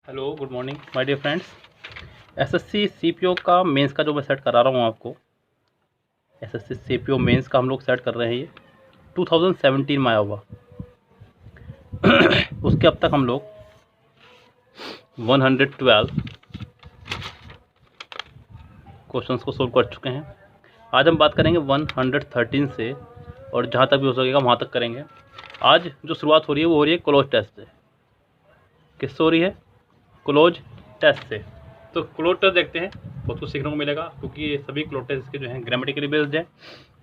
Hello good morning my dear friends. SSC CPO का mains का जो मैं सेट करा रहा हूँ आपको, एसएससी सीपीओ मेंस का हम लोग सेट कर रहे हैं। ये 2017 में आया हुआ उसके अब तक हम लोग 112 क्वेश्चंस को सोल्व कर चुके हैं। आज हम बात करेंगे 113 से, और जहाँ तक भी हो सकेगा वहाँ तक करेंगे। आज जो शुरुआत हो रही है वो हो रही है क्लोज टेस्ट से। किससे हो रही है? क्लोज टेस्ट से। तो क्लोज टेस्ट देखते हैं, बहुत कुछ सीखने को मिलेगा, क्योंकि ये सभी क्लोज टेस्ट के जो हैं ग्रामेटिकली बेस्ड हैं,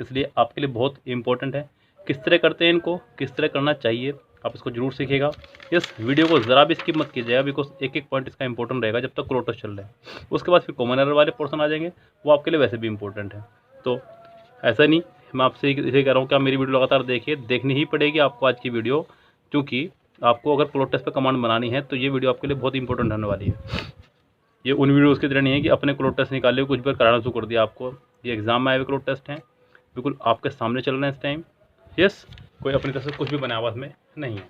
इसलिए आपके लिए बहुत इंपॉर्टेंट है। किस तरह करते हैं इनको, किस तरह करना चाहिए, आप इसको जरूर सीखिएगा। इस वीडियो को ज़रा भी स्किप मत कीजिएगा, बिकॉज एक एक पॉइंट इसका इंपॉर्टेंट रहेगा जब तक क्लोज टेस्ट चल रहे हैं। उसके बाद फिर कॉमन एरर वाले पोर्सन आ जाएंगे, वो आपके लिए वैसे भी इंपॉर्टेंट है। तो ऐसा नहीं, मैं आपसे इसे कह रहा हूँ कि आप मेरी वीडियो लगातार देखिए, देखनी ही पड़ेगी आपको आज की वीडियो, क्योंकि आपको अगर क्लोज टेस्ट पे कमांड बनानी है तो ये वीडियो आपके लिए बहुत इंपॉर्टेंट होने वाली है। ये उन वीडियोज़ की तरह नहीं है कि अपने क्लोज टेस्ट निकाले कुछ बार कराना शुरू कर दिया आपको। ये एग्जाम में आए हुए क्लोज टेस्ट हैं, बिल्कुल आपके सामने चल रहे हैं इस टाइम। यस, कोई अपनी तरफ से कुछ भी बनावट में नहीं है।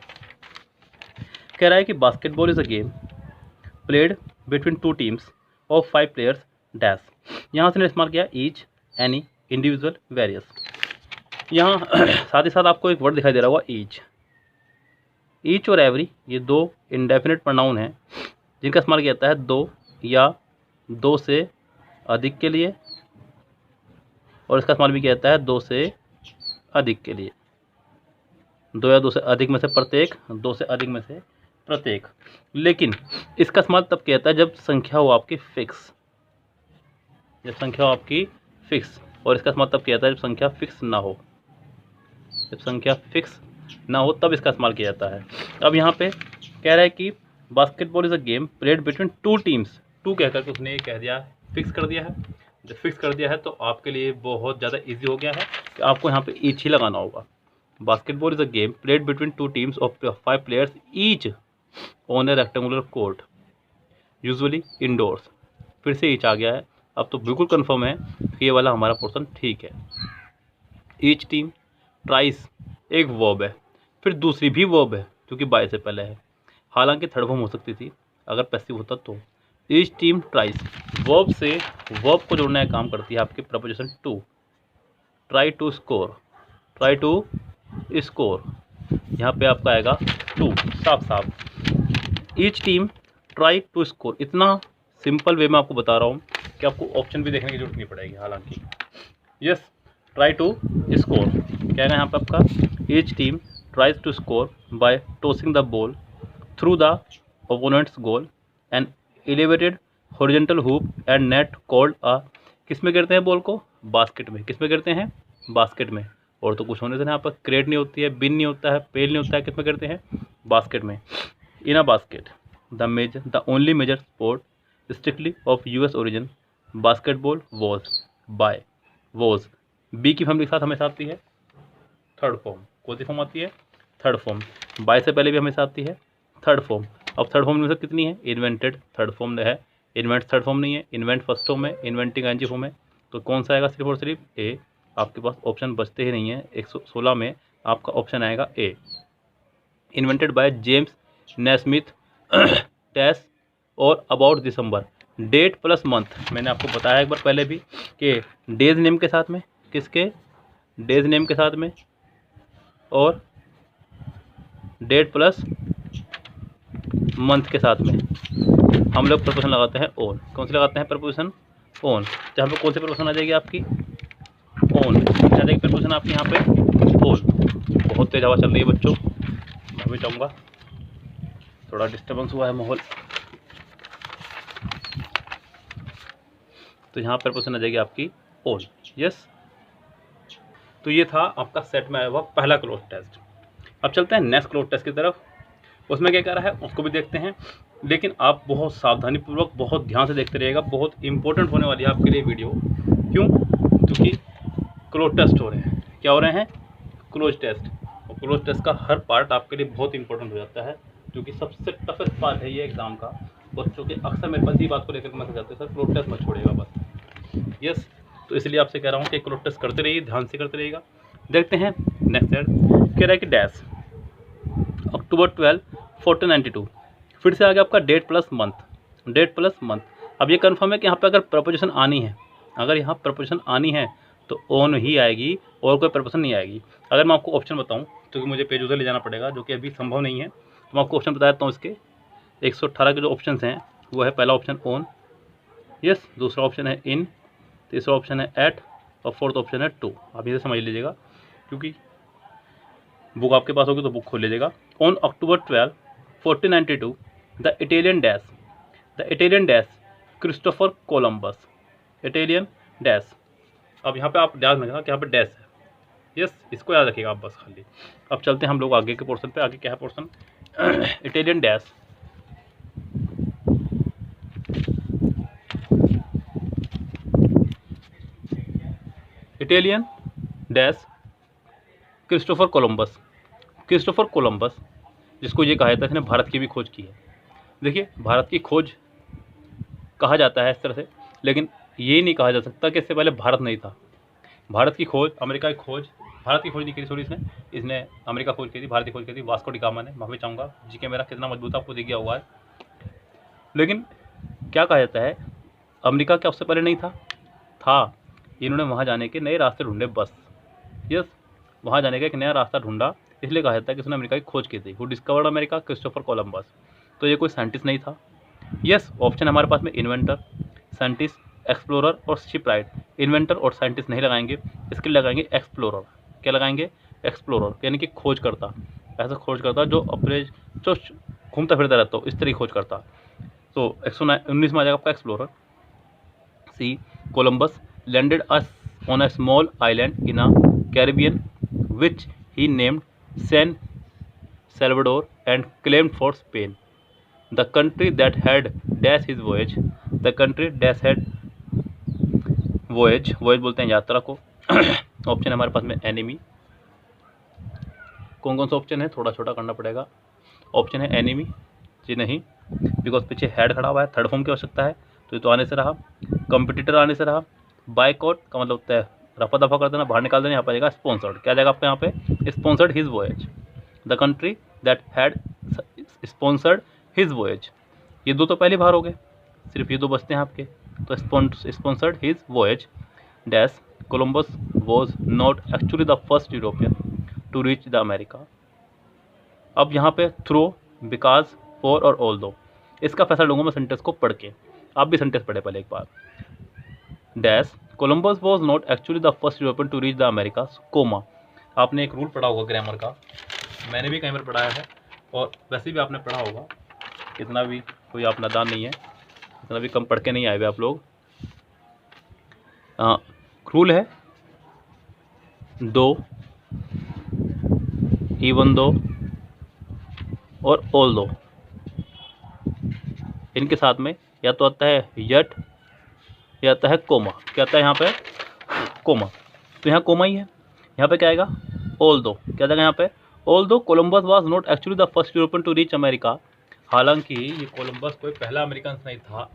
कह रहा है कि basketball is a game played between two teams of 5 players dash. यहाँ से इस्तेमाल किया ईच, एनी, इंडिविजुअल, वेरियस। यहाँ साथ ही साथ आपको एक वर्ड दिखाई दे रहा होगा ईच। ईच और एवरी ये दो इंडेफिनिट प्रोनाउन हैं जिनका इस्तेमाल किया जाता है दो या दो से अधिक के लिए, और इसका इस्तेमाल भी किया जाता है दो से अधिक के लिए। दो या दो से अधिक में से प्रत्येक, दो से अधिक में से प्रत्येक। लेकिन इसका इस्तेमाल तब किया जाता है जब संख्या हो आपकी फिक्स, जब संख्या हो आपकी फिक्स। और इसका इस्तेमाल तब किया जाता है जब संख्या फिक्स ना हो, जब संख्या फिक्स ना हो तब इसका इस्तेमाल किया जाता है। अब यहाँ पे कह रहा है कि basketball is a game played between two teams. Two कह करके उसने ये कह दिया, फिक्स कर दिया है। जब फिक्स कर दिया है तो आपके लिए बहुत ज़्यादा इजी हो गया है कि आपको यहाँ पे ईच ही लगाना होगा। Basketball is a game played between two teams of 5 players each on a rectangular court usually indoors. फिर से ईच आ गया है, अब तो बिल्कुल कन्फर्म है कि ये वाला हमारा पोर्सन ठीक है। ईच टीम ट्राइस एक वर्ब है, फिर दूसरी भी वर्ब है क्योंकि बाय से पहले है, हालांकि थर्ड फॉर्म हो सकती थी अगर पैसिव होता तो। ईच टीम ट्राइस वर्ब से वर्ब को जोड़ने का काम करती है आपकी preposition to. Try to score, try to score, यहाँ पे आपका आएगा टू, साफ साफ। Each team try to score, इतना सिंपल वे में आपको बता रहा हूँ कि आपको ऑप्शन भी देखने की जरूरत नहीं पड़ेगी। हालांकि यस, ट्राई टू स्कोर क्या है यहाँ पे आपका? Each team tries to score by tossing the ball through the opponent's goal, an elevated horizontal hoop and net called a। किस में गिरते हैं बॉल को? बास्केट में। किस में गिरते हैं? बास्केट में। और तो कुछ होने से यहाँ पर क्रेट नहीं होती है, बिन नहीं होता है, पेल नहीं होता है, किस में गिरते हैं? बास्केट में। In a basket the only major sport strictly of US origin basketball was B की फैमिली के साथ हमेशा आती है थर्ड फॉर्म। कौन सी फॉर्म आती है? Third form. बाय से पहले भी हमेशा आती है थर्ड फॉर्म। अब थर्ड फॉर्म में से कितनी है? इन्वेंटेड थर्ड फॉर्म है, इन्वेंट थर्ड फॉर्म नहीं है, इन्वेंट फर्स्ट फॉर्म है, इन्वेंटिंग एनजी फॉर्म है। तो कौन सा आएगा? सिर्फ और सिर्फ ए। आपके पास ऑप्शन बचते ही नहीं है। 116 में आपका ऑप्शन आएगा A. Invented by James Naismith टेस और about December. Date plus month मैंने आपको बताया एक बार पहले भी कि डेज नेम के साथ में, किसके? डेज नेम के साथ में, और डेट प्लस मंथ के साथ में हम लोग प्रपोजिशन लगाते हैं ऑन। कौन सी लगाते हैं? Preposition on. जहाँ पे कौन सी प्रपोजिशन आ जाएगी आपकी? ऑन आ जाएगी प्रपोजिशन आपकी यहाँ पे ऑन। बहुत तेज हवा चल रही है बच्चों, मैं भी चाहूँगा, थोड़ा डिस्टर्बेंस हुआ है माहौल, तो यहाँ प्रपोजिशन आ जाएगी आपकी ऑन। यस, तो ये था आपका सेट में आया हुआ पहला क्लोज टेस्ट। अब चलते हैं नेक्स्ट क्लोज टेस्ट की तरफ। उसमें क्या कह रहा है उसको भी देखते हैं, लेकिन आप बहुत सावधानीपूर्वक, बहुत ध्यान से देखते रहिएगा। बहुत इंपॉर्टेंट होने वाली है आपके लिए वीडियो। क्यों? क्योंकि क्लोज टेस्ट हो रहे हैं। क्या हो रहे हैं? Cloze test. और क्लोज टेस्ट का हर पार्ट आपके लिए बहुत इंपॉर्टेंट हो जाता है, क्योंकि सबसे टफेस्ट पार्ट है ये एग्जाम का। बच्चों के अक्सर मेरे पास ये बात को लेकर मैसेज आते हैं, सर क्लोज टेस्ट मत छोड़ेगा बस। यस, तो इसलिए आपसे कह रहा हूँ कि क्लोज टेस्ट करते रहिए, ध्यान से करते रहिएगा। देखते हैं नेक्स्ट सेट। कह रहा है कि डैश अक्टूबर 12, 1492 फिर से आ गया आपका date plus month, date plus month. अब ये कन्फर्म है कि यहाँ पे अगर प्रपोजिशन आनी है, अगर यहाँ प्रपोजिशन आनी है तो ऑन ही आएगी और कोई प्रपोजिशन नहीं आएगी। अगर मैं आपको ऑप्शन बताऊँ, क्योंकि मुझे पेज उधर ले जाना पड़ेगा जो कि अभी संभव नहीं है, तो मैं आपको ऑप्शन बता देता हूँ। इसके 118 के जो ऑप्शन हैं वो है, पहला ऑप्शन ऑन, यस, दूसरा ऑप्शन है इन, तीसरा ऑप्शन है एट और फोर्थ ऑप्शन है टू। आप इसे समझ लीजिएगा, क्योंकि बुक आपके पास होगी तो बुक खोल लीजिएगा। On October 12, 1492 the Italian dash Christopher Columbus, Italian dash. अब यहाँ पे आप ध्यान रखना कि यहाँ पे डैश है, यस, इसको याद रखिएगा आप बस खाली। अब चलते हैं हम लोग आगे के पोर्शन पे। आगे क्या है portion, Italian dash, Italian dash Christopher Columbus. Christopher Columbus, जिसको ये कहा जाता है इसने भारत की भी खोज की है। देखिए, भारत की खोज कहा जाता है इस तरह से, लेकिन ये नहीं कहा जा सकता कि इससे पहले भारत नहीं था। भारत की खोज, अमेरिका की खोज, भारत की खोज नहीं की, सॉरी, इसने अमेरिका खोज की थी, भारत की खोज की थी वास्को डी गामा ने। माफी चाहूँगा, जीके मेरा कितना मजबूत आपको दिख गया हुआ है। लेकिन क्या कहा जाता है, अमेरिका क्या उससे पहले नहीं था। इन्होंने वहाँ जाने के नए रास्ते ढूंढे बस, यस, वहाँ जाने का एक नया रास्ता ढूंढा, इसलिए कहा जाता है कि उसने अमेरिका की खोज की थी। Who discovered America, Christopher Columbus. तो ये कोई साइंटिस्ट नहीं था। यस, ऑप्शन हमारे पास में इन्वेंटर, साइंटिस्ट, एक्सप्लोरर और शिपराइट। इन्वेंटर और साइंटिस्ट नहीं लगाएंगे, इसके लिए लगाएंगे एक्सप्लोरर। क्या लगाएंगे, एक्सप्लोरर, यानी कि खोज करता, ऐसा खोज करता जो अपने जो घूमता फिरता रहता हो, इस तरह खोज करता। तो 119 में आ जाएगा आपका explorer. C, Columbus landed us on a small island in a Caribbean which he named San Salvador and claimed for Spain. The country that had dash his voyage, the country dash had voyage बोलते हैं यात्रा को। Option हमारे पास में enemy. कौन सा option है, थोड़ा छोटा करना पड़ेगा। ऑप्शन है एनिमी, जी नहीं, बिकॉज पीछे हेड खड़ा हुआ है, थर्ड फॉर्म की आवश्यकता है, तो ये तो आने से रहा। कंपटीटर आने से रहा। बाइकआउट का मतलब होता है रफा दफा कर देना, बाहर निकाल देना। यहाँ पर जाएगा स्पॉन्सर्ड, क्या जाएगा आपका यहाँ पे, sponsored his voyage, the country that had sponsored his voyage. ये दो तो पहले बाहर हो गए, सिर्फ ये दो बचते हैं आपके। तो sponsored his voyage dash Columbus was not actually the first European to reach the America. अब यहाँ पे थ्रो, बिकॉज, फॉर और ऑल दो, इसका फैसला लूँगा मैं सेंटेंस को पढ़ के। आप भी सेंटेंस पढ़े पहले एक बार। Dash Columbus was not actually the first European to reach the America, comma. आपने एक रूल पढ़ा होगा ग्रामर का, मैंने भी कई बार पढ़ाया है, और वैसे भी आपने पढ़ा होगा, इतना भी कोई आप नादान नहीं है, इतना भी कम पढ़ के नहीं आए हुए आप लोग। रूल है दो, इवन दो और ऑल दो, इनके साथ में या तो आता है यट या आता है कोमा। क्या आता है यहाँ पे, कोमा। तो यहाँ कोमा ही है। यहाँ पे क्या आएगा, ऑल दो। क्या जाएगा यहाँ पे, although Columbus was not actually the first European to reach America. हालांकि ये कोलंबस कोई पहला अमेरिकन नहीं था,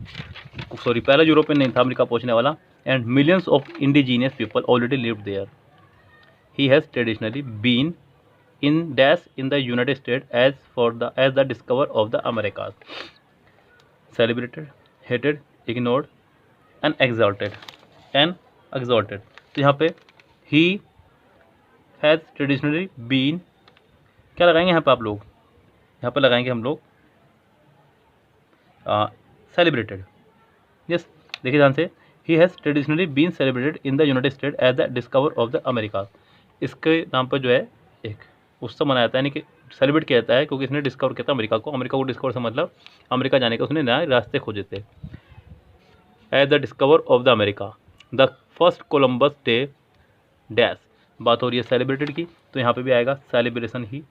सॉरी पहला यूरोपियन नहीं था अमेरिका पहुँचने वाला। And millions of indigenous people already lived there. He has traditionally been in dash in the United States as the discoverer of the Americas. Celebrated, hated, ignored and exalted. तो यहाँ पे he has traditionally been, क्या लगाएंगे यहाँ पे आप लोग, यहाँ पे लगाएंगे हम लोग celebrated. Yes, देखिए ध्यान से, he has traditionally been celebrated in the United States as the discoverer of the Americas. इसके नाम पर जो है एक उत्सव मनाया जाता है, यानी कि सेलिब्रेट किया जाता है, क्योंकि इसने डिस्कवर किया था अमेरिका को। अमेरिका को डिस्कवर से मतलब अमेरिका जाने के उसने नए रास्ते खोजे थे। As the discover of the America, the first Columbus day dash, बात हो रही है सेलिब्रेटेड की, तो यहाँ पे भी आएगा celebration he.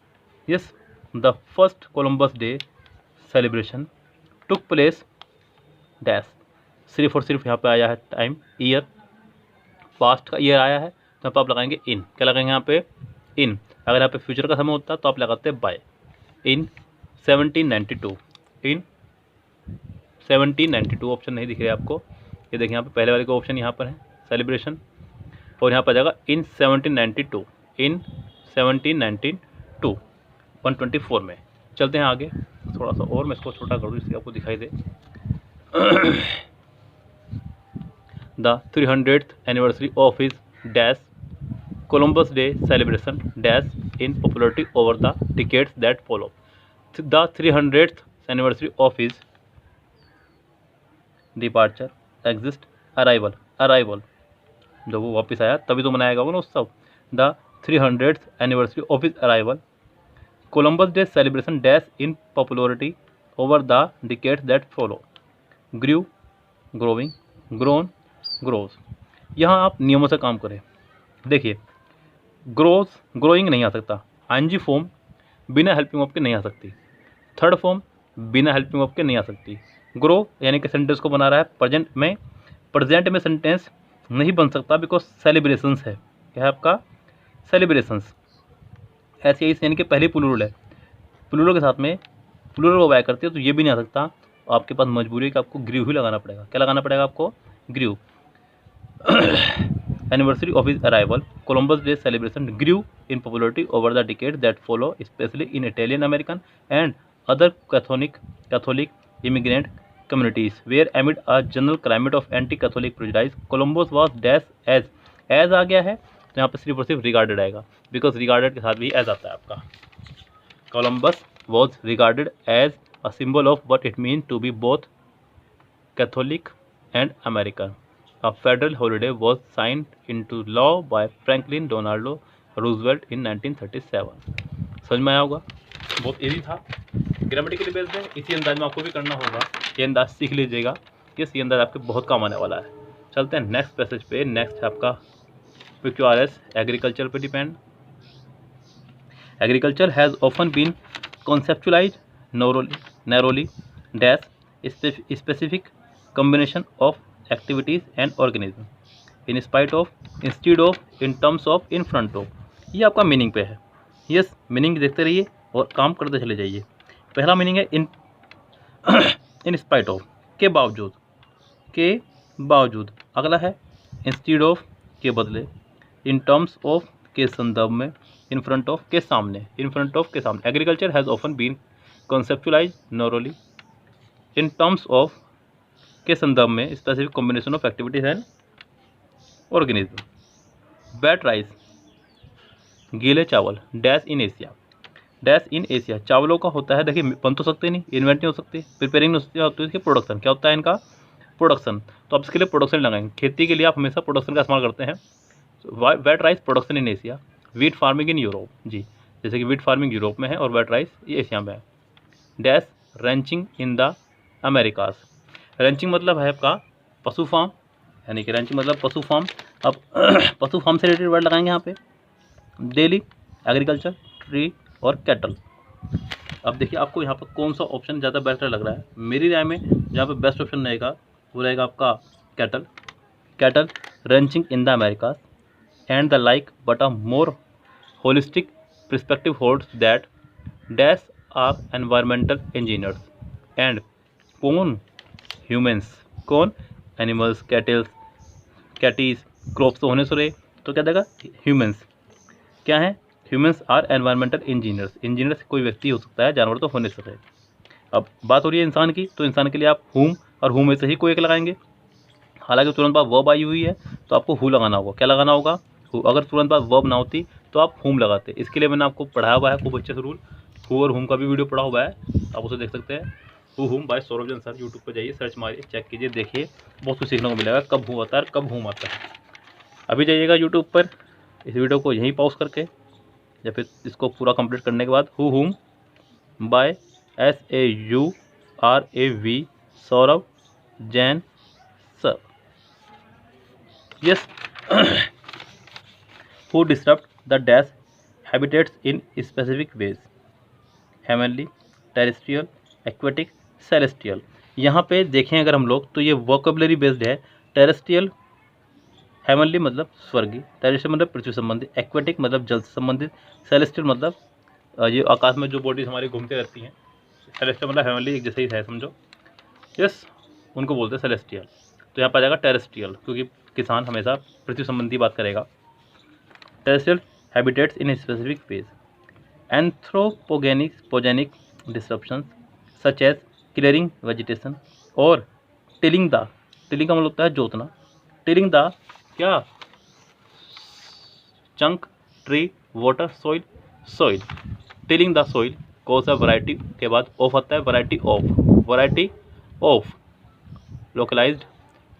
Yes, the first Columbus day celebration took place dash, सिर्फ और सिर्फ यहाँ पे आया है टाइम, ईयर, पास्ट का ईयर आया है, तो यहाँ पर आप लगाएंगे इन। क्या लगाएंगे यहाँ पे, इन। अगर यहाँ पे फ्यूचर का समय होता तो आप लगाते बाय। इन 1792, इन 1792 ऑप्शन नहीं दिख रहा है आपको, ये देखिए यहाँ पे पहले वाले का ऑप्शन यहाँ पर है सेलिब्रेशन, और यहाँ पर जाएगा इन 1792, इन 1792 124 में। चलते हैं आगे, थोड़ा सा और मैं इसको छोटा करूँ जिससे आपको दिखाई दे। The 300th anniversary of his dash Columbus day celebration dash in popularity over the decades that follow. The 300th anniversary of his departure exist arrival जब वो वापस आया तभी तो मनाया गया ना उत्सव। The 300th anniversary of his arrival Columbus day celebration dash in popularity over the decades that follow. Grew growing grown grows. यहाँ आप नियमों से काम करें। देखिए ग्रोइंग नहीं आ सकता, आईएनजी फॉर्म बिना हेल्पिंग वर्ब के नहीं आ सकती, थर्ड फॉर्म बिना हेल्पिंग वर्ब के नहीं आ सकती। ग्रो यानी कि सेंटेंस को बना रहा है प्रेजेंट में सेंटेंस नहीं बन सकता बिकॉज सेलिब्रेशंस है। क्या है आपका? सेलिब्रेशंस। ऐसे यानी कि पहली प्लूरल है, प्लूरल के साथ में प्लूरल को वाय करती है तो ये भी नहीं आ सकता। आपके पास मजबूरी है कि आपको ग्रू ही लगाना पड़ेगा। क्या लगाना पड़ेगा आपको? Grew. Anniversary of his arrival Columbus day celebration grew in popularity over the decade that follow specially in Italian American and other Catholic immigrant communities where amid a general climate of anti-Catholic prejudice Columbus was dash as आ गया है तो यहाँ पे सिर्फ और सिर्फ regarded आएगा because regarded के साथ भी as आता है आपका। Columbus was regarded as a symbol of what it means to be both Catholic and American. A federal holiday was signed into law by Franklin Delano Roosevelt in 1937. समझ में आया होगा? बहुत इजी था, ग्रामेटिकली बेस्ड है। इसी अंदाज में आपको भी करना होगा। ये अंदाज सीख लीजिएगा कि ये अंदाज आपके बहुत काम आने वाला है। चलते हैं नेक्स्ट पैसेज पे। नेक्स्ट है आपका PQRS एग्रीकल्चर पे depend. Agriculture has often been conceptualize narrowly dash specific combination of activities and organism in spite of instead of in terms of in front of. ये आपका मीनिंग पे है। Yes, meaning देखते रहिए और काम करते चले जाइए। पहला मीनिंग है इन स्पाइट ऑफ, के बावजूद। अगला है इंस्टीड ऑफ, के बदले। इन टर्म्स ऑफ, के संदर्भ में। इन फ्रंट ऑफ, के सामने। इन फ्रंट ऑफ, के सामने। Agriculture has often been conceptualize narrowly in terms of, के संदर्भ में। Specific combination of activities and organism. Wet rice, गीले चावल। Dash in Asia. चावलों का होता है, देखिए बन तो सकते नहीं, इन्वेंट नहीं हो सकते, प्रिपेयरिंग नहीं हो सकती, होती है इसकी प्रोडक्शन। क्या होता है इनका? प्रोडक्शन। तो आप इसके लिए प्रोडक्शन लगाएंगे। खेती के लिए आप हमेशा प्रोडक्शन का इस्तेमाल करते हैं। Wet rice production in Asia. Wheat farming in Europe. जी, जैसे कि वीट फार्मिंग यूरोप में है और वेट राइस ये एशिया में है। Dash ranching in the Americas. Ranching मतलब है आपका पशु फार्म, यानी कि रैंचिंग मतलब पशु फार्म। अब पशु फार्म से रिलेटेड वर्ड लगाएंगे यहाँ पे। डेली, एग्रीकल्चर, ट्री और कैटल। अब देखिए आपको यहाँ पर कौन सा ऑप्शन ज़्यादा बेटर लग रहा है। मेरी राय में जहाँ पे बेस्ट ऑप्शन रहेगा वो रहेगा आपका cattle ranching in the Americas and the like, but a more holistic perspective holds that dash are environmental engineers and कौन? humans। कौन? animals, catties, crops तो होने से रहे तो क्या देगा? humans। क्या है? humans are environmental engineers। Engineer कोई व्यक्ति हो सकता है, जानवर तो होने से रहे। अब बात हो रही है इंसान की, तो इंसान के लिए आप whom और whom में से ही कोई एक लगाएंगे। हालांकि तुरंत बाद वर्ब आई हुई है तो आपको who लगाना होगा। क्या लगाना होगा? who। अगर तुरंत बाद वर्ब ना होती तो आप whom लगाते। इसके लिए मैंने आपको पढ़ाया हुआ है खूब अच्छे से रूल। who और whom का भी वीडियो पढ़ा हुआ है, आप उसे देख सकते हैं। who whom बाय सौरभ जन सर। यूट्यूब पर जाइए, सर्च मारिए, चेक कीजिए, देखिए, बहुत कुछ सीखने को मिलेगा। कब who आता है, कब whom आता है। अभी जाइएगा यूट्यूब पर, इस वीडियो को यहीं पॉज करके या फिर इसको पूरा कंप्लीट करने के बाद who whom by SAURAV Saurabh Jain sir. Yes. who disrupt the dash habitats in specific ways। heavenly, terrestrial, aquatic, celestial। यहाँ पे देखें अगर हम लोग तो ये वोकेबलरी बेस्ड है। टेरेस्ट्रियल, हेवनली मतलब स्वर्गीय, टेरेस्ट्रियल मतलब पृथ्वी संबंधित, एक्वेटिक मतलब जल से संबंधित, सेलेस्टियल मतलब ये आकाश में जो बॉडीज हमारी घूमती रहती हैं। सेलेस्टियल मतलब हेवनली एक जैसे ही है, समझो। यस, उनको बोलते हैं सेलेस्टियल। तो यहाँ पर आ जाएगा टेरेस्ट्रियल, क्योंकि किसान हमेशा पृथ्वी संबंधी बात करेगा। Terrestrial habitats in specific ways. Anthropogenic disruptions such as clearing vegetation और टिलिंग द, टिलिंग का मतलब होता है जोतना, टिलिंग द क्या chunk tree water soil, soil tilling the soil cause a variety के बाद ऑफ आता है variety of localized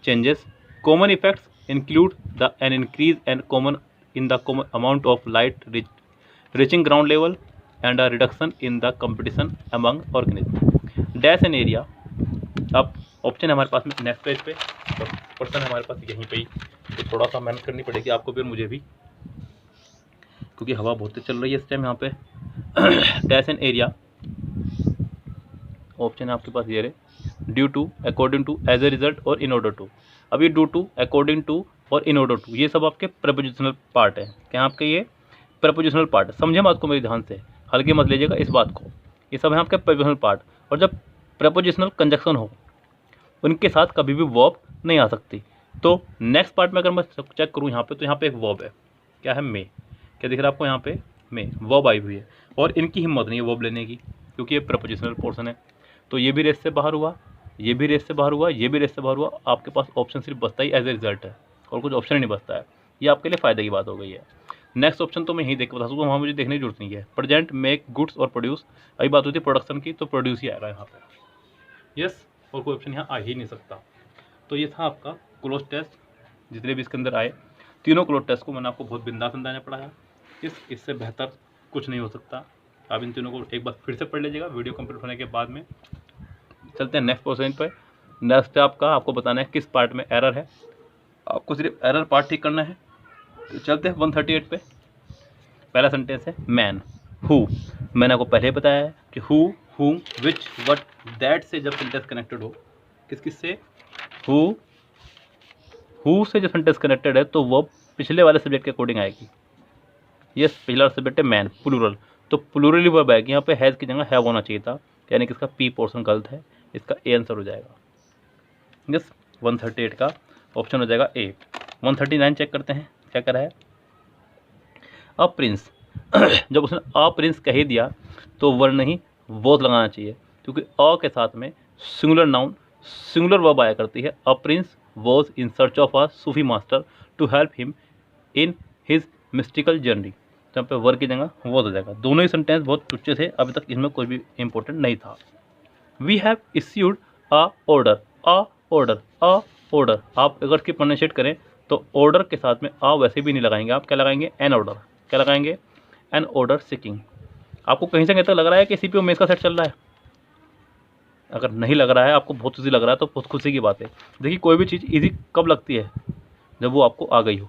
changes. Common effects include an increase and common amount of light reaching ground level and a reduction in the competition among organisms. Dash an area. अब option है हमारे पास में next page पे और question हमारे पास यहीं पे ही, तो थोड़ा सा मेहनत करनी पड़ेगी आपको भी और मुझे भी, क्योंकि हवा बहुत तेज चल रही है इस टाइम यहाँ पे। डैश एन एरिया, ऑप्शन है आपके पास ये रहे, due to, according to, as a result और इन ऑर्डर टू। अब ये ड्यू टू, अकॉर्डिंग टू और इन ऑर्डर टू ये सब आपके प्रपोजिशनल पार्ट है। क्या आपके ये प्रपोजिशनल पार्ट, समझे बात को मेरे ध्यान से, हल्के मत लीजिएगा इस बात को, ये सब है आपके प्रपोजिशनल पार्ट। और जब प्रपोजिशनल कंजक्शन हो उनके साथ कभी भी वर्ब नहीं आ सकती। तो नेक्स्ट पार्ट में अगर मैं चेक करूँ यहाँ पे, तो यहाँ पे एक वर्ब है, क्या है, मे। क्या दिख रहा है आपको यहाँ पे, मे वर्ब आई हुई है, और इनकी हिम्मत नहीं है वर्ब लेने की, क्योंकि ये प्रपोजिशनल पोर्शन है। तो ये भी रेस से बाहर हुआ, ये भी रेस से बाहर हुआ, ये भी रेस से बाहर हुआ। आपके पास ऑप्शन सिर्फ बचता ही एज ए रिजल्ट है, और कुछ ऑप्शन ही नहीं बचता है। ये आपके लिए फ़ायदे की बात हो गई है। नेक्स्ट ऑप्शन तो मैं यही देख बता सकता हूँ, वहाँ मुझे देखने की जरूरत नहीं है। प्रेजेंट, मेक, गुड्स और प्रोड्यूस, अभी बात होती है प्रोडक्शन की, तो प्रोड्यूस ही आएगा यहाँ पे, यस, और कोई ऑप्शन यहाँ आ ही नहीं सकता। तो ये था आपका क्लोज टेस्ट, जितने भी इसके अंदर आए तीनों क्लोज टेस्ट को मैंने आपको बहुत बिंदास अंदाजा पढ़ाया। इससे बेहतर कुछ नहीं हो सकता। आप इन तीनों को एक बार फिर से पढ़ लीजिएगा वीडियो कंप्लीट होने के बाद में। चलते हैं नेक्स्ट क्वेश्चन पर। नेक्स्ट आपको बताना है किस पार्ट में एरर है, आपको सिर्फ एरर पार्ट ठीक करना है। तो चलते हैं 138 पे। पहला सेंटेंस है मैन, हु। मैंने आपको पहले बताया है कि हु, हुम, विच, व्हाट, दैट से जब सेंटेंस कनेक्टेड हो, किस से, हु से जब सेंटेंस कनेक्टेड है तो वो पिछले वाले सब्जेक्ट के अकॉर्डिंग आएगी। यस, पिछला सब्जेक्ट है मैन, प्लूरल, तो प्लूरली वर्ब आएगी। यहाँ पे हैज़ की जगह हैव होना चाहिए था, यानी कि इसका पी पोर्शन गलत है, इसका ए आंसर हो जाएगा। यस, 138 का ऑप्शन हो जाएगा ए। 139 चेक करते हैं, क्या करा है, अ प्रिंस। जब उसने अ प्रिंस कह ही दिया तो वर्ण ही वॉज लगाना चाहिए, क्योंकि अ के साथ में सिंगुलर नाउन, सिंगुलर वर्ब आया करती है। A prince was in search of a sufi master to help him in his mystical journey, तो यहाँ पे वर्ब की जगह वॉज हो जाएगा। दोनों ही सेंटेंस बहुत टुच्चे थे, अभी तक इसमें कोई भी इंपॉर्टेंट नहीं था। We have issued a order, a order, a order. आप अगर इसकी प्रोनाउंसिएट करें तो ऑर्डर के साथ में आ वैसे भी नहीं लगाएंगे, आप क्या लगाएंगे, एन ऑर्डर। क्या लगाएंगे, एन ऑर्डर सीकिंग। आपको कहीं से कहीं तक लग रहा है कि सीपीओ मेस का सेट चल रहा है? अगर नहीं लग रहा है, आपको बहुत ईजी लग रहा है, तो बहुत खुशी की बात है। देखिए, कोई भी चीज़ ईजी कब लगती है, जब वो आपको आ गई हो।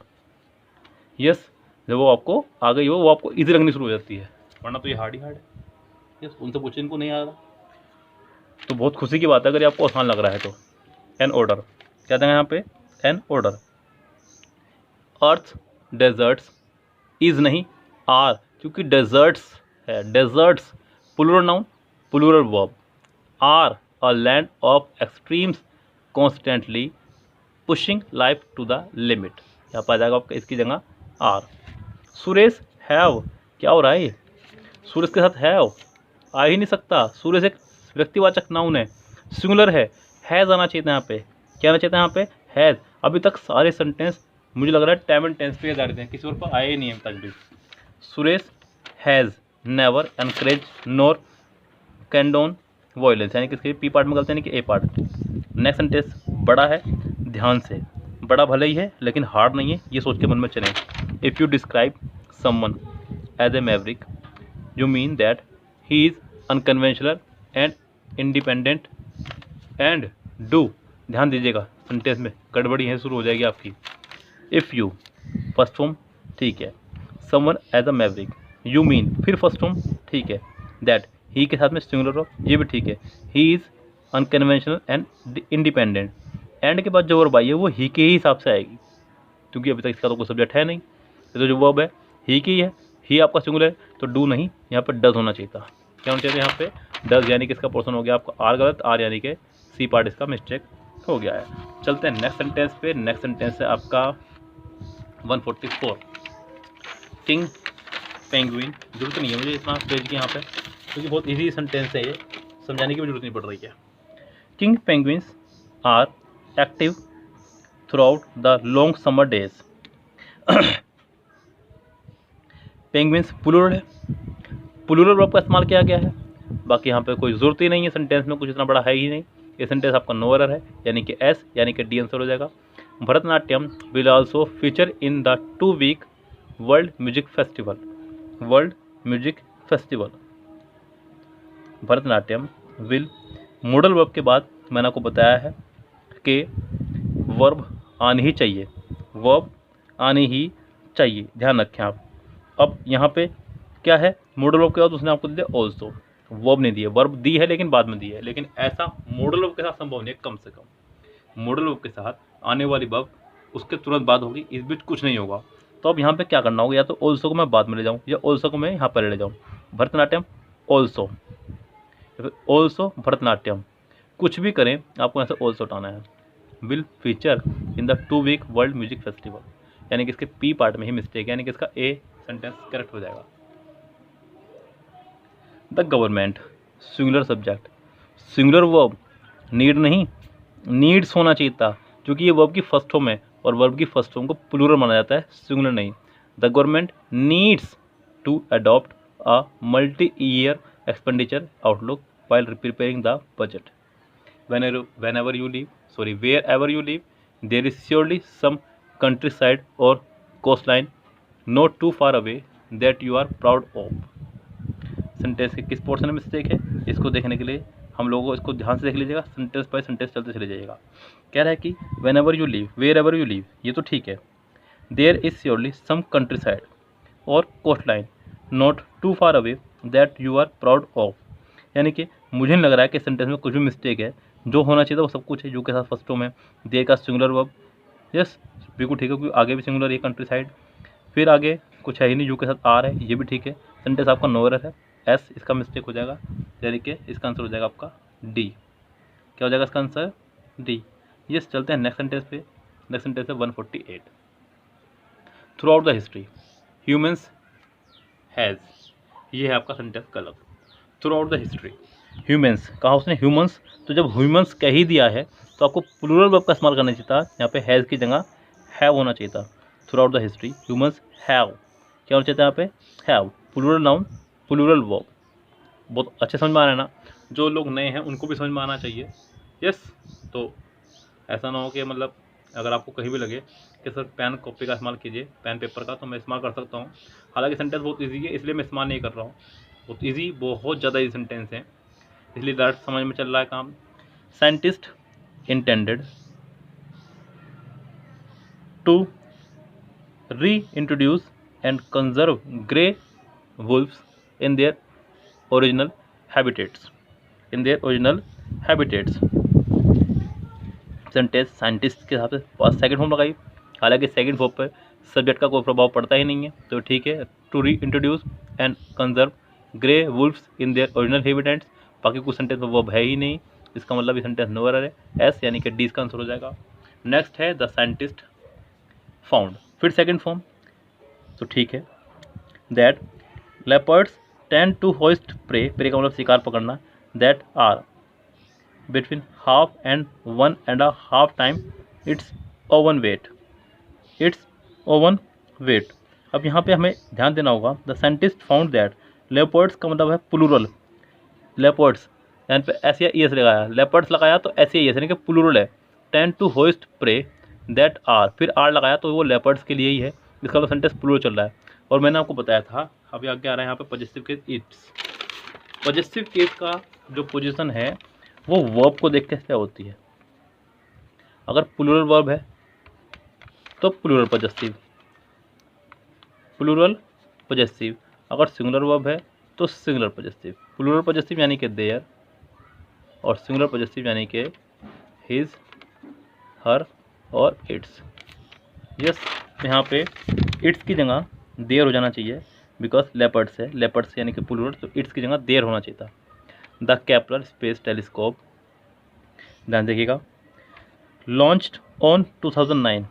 यस, जब वो आपको आ गई हो, वो आपको ईजी लगनी शुरू हो जाती है, वरना तो ये हार्ड ही हार्ड है। यस, उनसे पूछे, इनको नहीं आ रहा, तो बहुत खुशी की बात है अगर ये आपको आसान लग रहा है तो। एन ऑर्डर, क्या देंगे यहाँ पे, an order. Earth deserts, is नहीं आर, क्योंकि डेजर्ट्स है, deserts plural noun, plural verb. Are a land of extremes constantly pushing life to the limit, यहाँ पर आ जाएगा आपका इसकी जगह आर। सुरेश हैव, क्या हो रहा है, सुरेश के साथ हैव आ ही नहीं सकता। सुरेश एक व्यक्तिवाचक नाउन है, सिंगुलर है, हैज़ आना चाहिए था यहाँ पे। क्या आना चाहिए था यहाँ पे, हैज़। अभी तक सारे सेंटेंस मुझे लग रहा है टाइम एंड टेंस पे जा रहे थे, किसी और पर आए ही नहीं है अभी तक भी। Suresh has never encourage nor condone violence, यानी किसके पी पार्ट में गलत है, यानी कि ए पार्ट। नेक्स्ट सेंटेंस बड़ा है, ध्यान से, बड़ा भले ही है लेकिन हार्ड नहीं है, ये सोच के मन में चलें। If you describe someone as a maverick you mean that he is unconventional and independent and do, ध्यान दीजिएगा सेंटेंस में गड़बड़ी है शुरू हो जाएगी आपकी। इफ़ यू फर्स्ट फॉर्म ठीक है, someone as a maverick, you mean फिर फर्स्ट फॉर्म ठीक है, दैट ही के साथ में सिंगुलर हो, ये भी ठीक है, ही is unconventional and independent. And के बाद जो वर्ब आई है वो ही के ही हिसाब से आएगी, क्योंकि अभी तक इसका तो कोई सब्जेक्ट है नहीं, तो जो वर्ब है ही की है, ही आपका सिंगुलर है, तो डू नहीं, यहाँ पर डज होना चाहिए था। क्या होना चाहिए यहाँ पे, डज, यानी कि इसका पोर्शन हो गया आपका आर गलत, आर यानी कि सी पार्ट इसका मिस्टेक हो गया है। चलते हैं नेक्स्ट सेंटेंस पे। नेक्स्ट सेंटेंस है आपका 144, किंग पेंगुइन। जरूरत नहीं है मुझे इतना पेज की यहाँ पे, क्योंकि बहुत ईजी सेंटेंस है ये, समझाने की भी जरूरत नहीं पड़ रही है। King penguins are active throughout the long summer days. Penguins plural है, प्लूरल वर्ब का इस्तेमाल किया गया है, बाकी यहाँ पे कोई ज़रूरत ही नहीं है, सेंटेंस में कुछ इतना बड़ा है ही नहीं। ये सेंटेंस आपका नो एरर है, यानी कि एस यानी कि डी आंसर हो जाएगा। Bharatanatyam will also feature in the 2 week world music festival. World music festival Bharatanatyam will, modal verb के बाद मैंने आपको बताया है कि वर्ब आनी ही चाहिए, वर्ब आनी ही चाहिए, ध्यान रखें आप। अब यहाँ पे क्या है, मॉडल वर्ब के बाद उसने आपको दिया ऑल्सो, वर्ब नहीं दिया, वर्ब दी है लेकिन बाद में दी है, लेकिन ऐसा मॉडल वर्ब के साथ संभव नहीं है। कम से कम मॉडल वर्ब के साथ आने वाली वर्ब उसके तुरंत बाद होगी, इस बीच कुछ नहीं होगा। तो अब यहाँ पे क्या करना होगा, या तो ऑल्सो को मैं बाद में ले जाऊँ या ऑल्सो को मैं यहाँ पर ले जाऊँ। भरतनाट्यम ऑल्सो, ऑल्सो भरतनाट्यम, कुछ भी करें आपको ऐसे ऑल्सो हटाना है। Will feature in the 2 week world music festival, यानी कि इसके पी पार्ट में ही मिस्टेक है, यानी कि इसका ए सेंटेंस करेक्ट हो जाएगा। The government singular subject, singular verb, need नहीं, नीड्स होना चाहिए था, क्योंकि ये वर्ब की फर्स्ट फॉर्म है और वर्ब की फर्स्ट फॉर्म को प्लूरल माना जाता है, सिंगुलर नहीं। The government needs to adopt a multi year expenditure outlook while preparing the budget. Wherever you live, there is surely some countryside or coastline not too far away that you are proud of. Sentence के किस portion में mistake है, इसको देखने के लिए हम लोगों को इसको ध्यान से देख लीजिएगा, सेंटेंस बाय सेंटेंस चलते चले जाइएगा। कह रहा है कि whenever you live, wherever you live, ये तो ठीक है। There is surely some countryside or coastline not too far away that you are proud of, यानी कि मुझे नहीं लग रहा है कि सेंटेंस में कुछ भी मिस्टेक है, जो होना चाहिए था वो सब कुछ है। यू के साथ फर्स्ट फॉर्म है, देर का सिंगुलर वर्ब, यस बिल्कुल ठीक है, क्योंकि आगे भी सिंगुलर है कंट्री साइड, फिर आगे कुछ है ही नहीं, यू के साथ आर है, ये भी ठीक है। सेंटेंस आपका नो एरर है, एस इसका मिस्टेक हो जाएगा, यानी कि इसका आंसर हो जाएगा आपका डी। क्या हो जाएगा इसका आंसर, डी। यस चलते हैं नेक्स्ट सेंटेंस पे। नेक्स्ट सेंटेंस है 148। Through out the history humans has, ये है आपका सेंटेंस गलत। Through out the history humans कहा उसने, ह्यूमन्स, तो जब ह्यूमन्स कह ही दिया है तो आपको प्लूरल वर्ब का इस्तेमाल करना चाहिए था, यहाँ पे हैज़ की जगह हैव होना चाहिए था। Throughout the history humans have, क्या होना चाहिए था यहाँ पे, have, plural noun plural verb. बहुत अच्छे समझ में आ रहा है ना, जो लोग नए हैं उनको भी समझ में आना चाहिए। यस, तो ऐसा ना हो कि मतलब अगर आपको कहीं भी लगे कि सर पेन कॉपी का इस्तेमाल कीजिए, पेन पेपर का, तो मैं इस्तेमाल कर सकता हूँ। हालांकि सेंटेंस बहुत ईजी है, इसलिए मैं इस्तेमाल नहीं कर रहा हूँ। बहुत ईजी, बहुत ज़्यादा ईजी सेंटेंस है, इसलिए डायरेक्ट समझ में चल रहा है काम। Scientist intended to reintroduce and conserve grey wolfs in their original habitats, in their original habitats. Sentence scientist के हिसाब से सेकंड फॉर्म लगाई, हालांकि सेकंड फॉर्म पर सब्जेक्ट का कोई प्रभाव पड़ता ही नहीं है, तो ठीक है। To reintroduce and conserve grey wolfs in their original habitats, बाकी कुछ सेंटेंस में वर्ब है ही नहीं, इसका मतलब ये सेंटेंस नो एरर है, एस यानी कि डी इसका आंसर हो जाएगा। नेक्स्ट है द साइंटिस्ट फाउंड, फिर सेकंड फॉर्म, तो ठीक है। That leopards tend to hoist prey, prey का मतलब शिकार पकड़ना, that are between half and 1.5 time its own weight, its own weight. अब यहाँ पे हमें ध्यान देना होगा, the scientist found that, leopards का मतलब है प्लूरल, लेपर्ड्स यहाँ पे एस या ईएस लगाया, लेपर्ड्स लगाया तो एस या ईएस यानी कि प्लूरल है। Tend to hoist prey that are, फिर आर लगाया तो वो लेपर्ड्स के लिए ही है, इसका मतलब सेंटेंस प्लूरल चल रहा है। और मैंने आपको बताया था, अभी आगे आ रहा है यहाँ पे positive case it's. Positive case का जो पोजीशन है वो वर्ब को देख के क्या होती है, अगर प्लूरल वर्ब है तो प्लूरल पॉजिटिव, प्लूरल पॉजिटिव, अगर सिंगुलर वर्ब है तो सिंगुलर पॉजिटिव। प्लूरल पॉजिटिव यानी कि देयर और सिंगुलर पॉजिटिव यानी कि हिज, हर और इट्स। यस, यहाँ पे इट्स की जगह देयर हो जाना चाहिए, बिकॉज लेपर्ड्स है, लेपर्ड्स यानी कि प्लूरल, तो इट्स की जगह देयर होना चाहिए था। द केपलर स्पेस टेलीस्कोप, ध्यान देखिएगा, लॉन्च्ड ऑन 2009,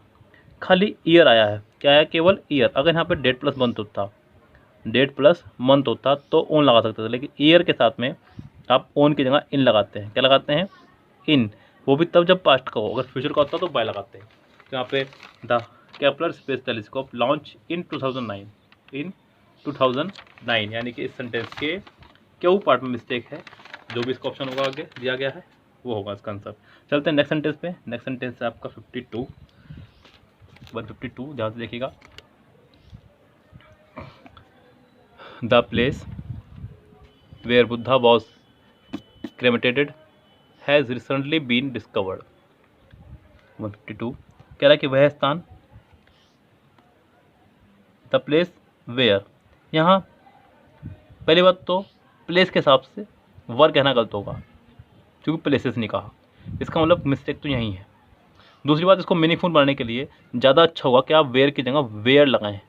खाली ईयर आया है, क्या है, केवल ईयर। अगर यहाँ पे डेट प्लस मंथ होता, डेट प्लस मंथ होता तो ऑन लगा सकते थे, लेकिन ईयर के साथ में आप ऑन की जगह इन लगाते हैं। क्या लगाते हैं? इन। वो भी तब जब पास्ट का हो, अगर फ्यूचर का होता तो बाय लगाते हैं। तो यहाँ पे the Kepler space telescope launch in 2009 यानी कि इस सेंटेंस के क्यों पार्ट में मिस्टेक है, जो भी इसका ऑप्शन होगा आगे दिया गया है वो होगा इसका आंसर। चलते हैं नेक्स्ट सेंटेंस पे। नेक्स्ट सेंटेंस है आपका 152, ध्यान से देखिएगा। The place where Buddha was cremated has recently been discovered. 152 कह रहा है कि वह स्थान, द प्लेस वेयर, यहाँ पहली बात तो प्लेस के हिसाब से वर कहना गलत होगा क्योंकि प्लेसेस नहीं कहा, इसका मतलब मिस्टेक तो यहीं है। दूसरी बात, इसको मीनिंगफुल बनाने के लिए ज़्यादा अच्छा होगा कि आप वेयर की जगह वेयर लगाएं।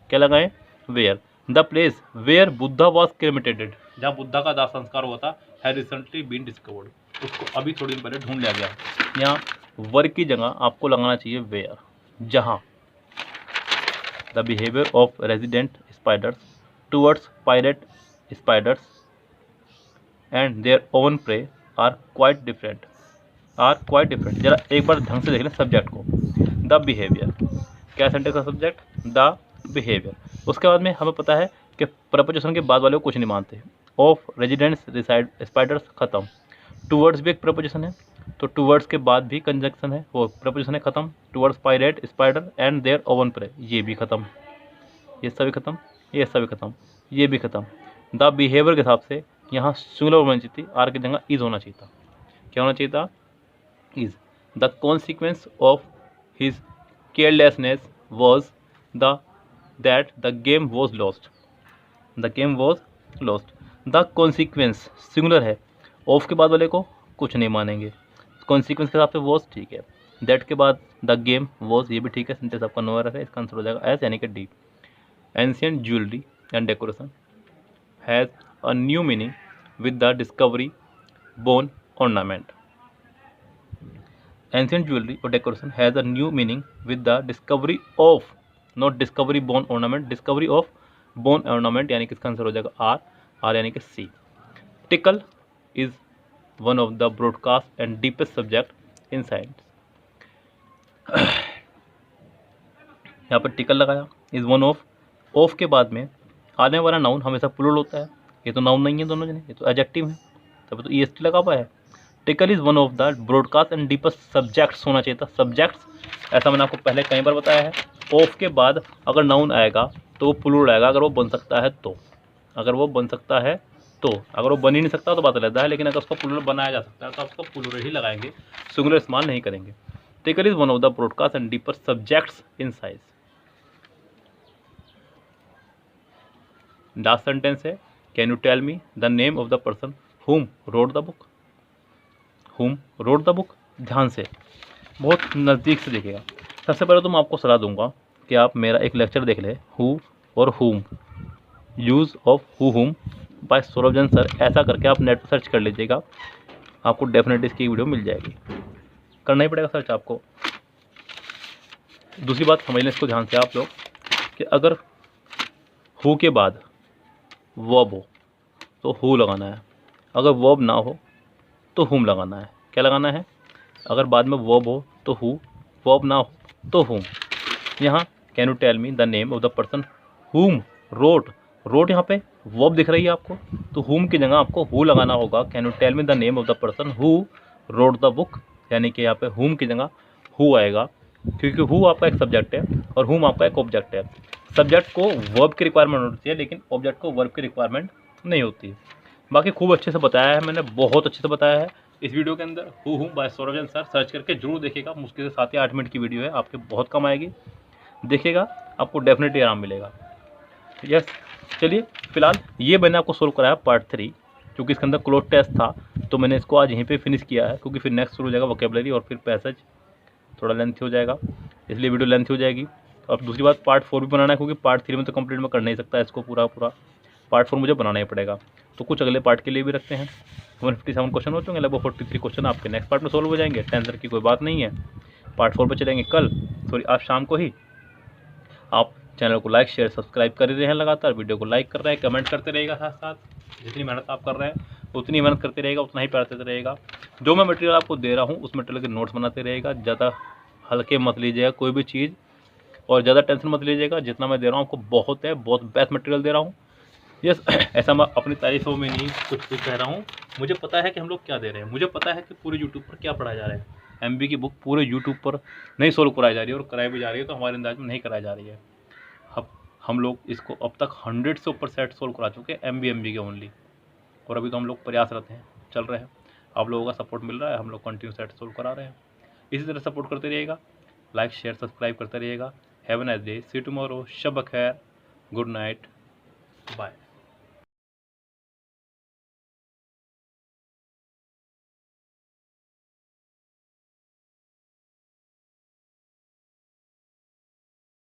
क्या लगाएं? Where. The place where Buddha was cremated, जहाँ बुद्धा का दाह संस्कार हुआ था, है रिसेंटली बीन डिस्कवर्ड, उसको अभी थोड़ी दिन पहले ढूंढ लिया गया। यहाँ वर की जगह आपको लगाना चाहिए वेयर, जहाँ the behaviour of resident spiders towards pirate spiders and their own prey are quite different. जरा एक बार ढंग से देख लें सब्जेक्ट को। द बिहेवियर, क्या सेंटेंस का सब्जेक्ट? The behaviour. उसके बाद में हमें पता है कि प्रपोजिशन के बाद वाले को कुछ नहीं मानते। ऑफ रेजिडेंट्स रिसाइड स्पाइडर्स खत्म, टूवर्ड्स भी एक प्रपोजिशन है, तो टूवर्ड्स के बाद भी कंजंक्शन है, वो प्रपोजिशन है खत्म। Towards pirate spider and their own prey, ये भी खत्म, ये सभी खत्म, ये सभी खत्म, ये भी खत्म। द बिहेवियर के हिसाब से यहाँ सिंगुलर होनी चाहिए थी, आर की जगह इज होना चाहिए था। क्या होना चाहिए था? Is. The consequence of his carelessness was that the game was lost. The game was lost. The consequence singular है, ऑफ के बाद वाले को कुछ नहीं मानेंगे, कॉन्सिक्वेंस के हिसाब से वॉज ठीक है। दैट के बाद द गेम वॉज, ये भी ठीक है, सेंटेंस आपका नो एरर है, इसका आंसर हो जाएगा एस यानी कि D. Ancient jewellery and decoration has a new meaning with the discovery bone ornament. Ancient jewellery और decoration has a new meaning with the discovery of, not discovery bone ornament, discovery of bone ornament, यानी कि इसका answer हो जाएगा are, R यानी कि C. Tickle is one of the broadcast and deepest subject in science. यहाँ पर tackle लगाया, इज वन ऑफ के बाद में आने वाला नाउन हमेशा प्लूरल होता है, ये तो नाउन नहीं है दोनों जने, ये तो एडजेक्टिव है, तब तो EST लगा हुआ है। Tackle is one of the broadcast and deepest subjects होना चाहिए था, सब्जेक्ट्स, ऐसा मैंने आपको पहले कई बार बताया है। ऑफ के बाद अगर नाउन आएगा तो वो प्लूरल आएगा, अगर वो बन सकता है तो, अगर वो बन सकता है तो, अगर वो बन ही नहीं सकता तो बात अलग है, लेकिन अगर उसको प्लूरल बनाया जा सकता है तो आप उसको प्लूरल ही लगाएंगे, सिंगुलर इस्तेमाल नहीं करेंगे। Tickle is one of the broadcast and deepest subjects in science. Last sentence है, can you tell me the name of the person whom wrote the book. Whom wrote the book, ध्यान से बहुत नज़दीक से देखिएगा। सबसे पहले तो मैं आपको सलाह दूंगा कि आप मेरा एक लेक्चर देख लें, हु और whom, use of who whom by सौरभजन सर, ऐसा करके आप नेट पर सर्च कर लीजिएगा, आपको डेफिनेटली इसकी वीडियो मिल जाएगी, करना ही पड़ेगा सर्च आपको। दूसरी बात समझ लें इसको ध्यान से आप लोग कि अगर हु के बाद वर्ब हो तो हु लगाना है, अगर वर्ब ना हो तो हुम लगाना है। क्या लगाना है? अगर बाद में वर्ब हो तो हु, वर्ब ना हो तो हुम। यहाँ can you tell me the name of the person whom wrote, wrote यहाँ पे वर्ब दिख रही है आपको, तो हुम की जगह आपको हु लगाना होगा। Can you tell me the name of the person who wrote the book, यानी कि यहाँ पे हुम की जगह हु आएगा, क्योंकि हु आपका एक सब्जेक्ट है और हुम आपका एक ऑब्जेक्ट है। सब्जेक्ट को वर्ब की रिक्वायरमेंट होती है, लेकिन ऑब्जेक्ट को वर्ब की रिक्वायरमेंट नहीं होती है। बाकी खूब अच्छे से बताया है मैंने, बहुत अच्छे से बताया है इस वीडियो के अंदर। हु बाय सौरभजन सर, सर्च करके जरूर देखिएगा, मुश्किल से 7 या 8 मिनट की वीडियो है, आपके बहुत कम आएगी, देखिएगा आपको डेफिनेटली आराम मिलेगा। यस, चलिए फिलहाल ये मैंने आपको सोल्व कराया पार्ट 3, क्योंकि इसके अंदर क्लोज टेस्ट था तो मैंने इसको आज यहीं पे फिनिश किया है, क्योंकि फिर नेक्स्ट शुरू हो जाएगा वोकेबलरी और फिर पैसेज, थोड़ा लेंथ हो जाएगा, इसलिए वीडियो लेंथ हो जाएगी। और दूसरी बात पार्ट 4 भी बनाना है, क्योंकि पार्ट 3 में तो कंप्लीट में कर नहीं सकता इसको पूरा, पार्ट 4 मुझे बनाना ही पड़ेगा। तो कुछ अगले पार्ट के लिए भी रखते हैं। 157 क्वेश्चन हो चुके हैं, लगभग 43 क्वेश्चन आपके नेक्स्ट पार्ट में सोल्व हो जाएंगे, टेंशन की कोई बात नहीं है। पार्ट 4 पे चलेंगे कल, सॉरी आज शाम को ही। आप चैनल को लाइक शेयर सब्सक्राइब कर ही रहे हैं लगातार, वीडियो को लाइक कर रहे हैं, कमेंट करते रहेगा साथ साथ, जितनी मेहनत आप कर रहे हैं उतनी मेहनत करते रहेगा, उतना ही प्यार देते रहेगा। जो मैं मटेरियल आपको दे रहा हूँ उस मटेरियल के नोट्स बनाते रहेगा, ज़्यादा हल्के मत लीजिएगा कोई भी चीज़, और ज़्यादा टेंशन मत लीजिएगा। जितना मैं दे रहा हूँ आपको बहुत है, बहुत बेस्ट मटेरियल दे रहा हूँ। यस ऐसा मैं अपनी तारीफ़ों में नहीं कुछ भी कह रहा हूँ, मुझे पता है कि हम लोग क्या दे रहे हैं, मुझे पता है कि पूरे यूट्यूब पर क्या पढ़ाया जा रहा है। एमबी की बुक पूरे यूट्यूब पर नहीं सोल्व कराई जा रही है, और कराई भी जा रही है तो हमारे अंदाज में नहीं कराई जा रही है। अब हम लोग इसको अब तक 100 से ऊपर सेट सोल्व करा चुके हैं एमबी के ओनली, और अभी तो हम लोग प्रयासरत हैं, चल रहे हैं। आप लोगों का सपोर्ट मिल रहा है, हम लोग कंटिन्यू सेट सोल्व करा रहे हैं। इसी तरह सपोर्ट करते रहिएगा, लाइक शेयर सब्सक्राइब करते रहिएगा। Have a nice day, see you tomorrow, शब खैर, गुड नाइट, बाय।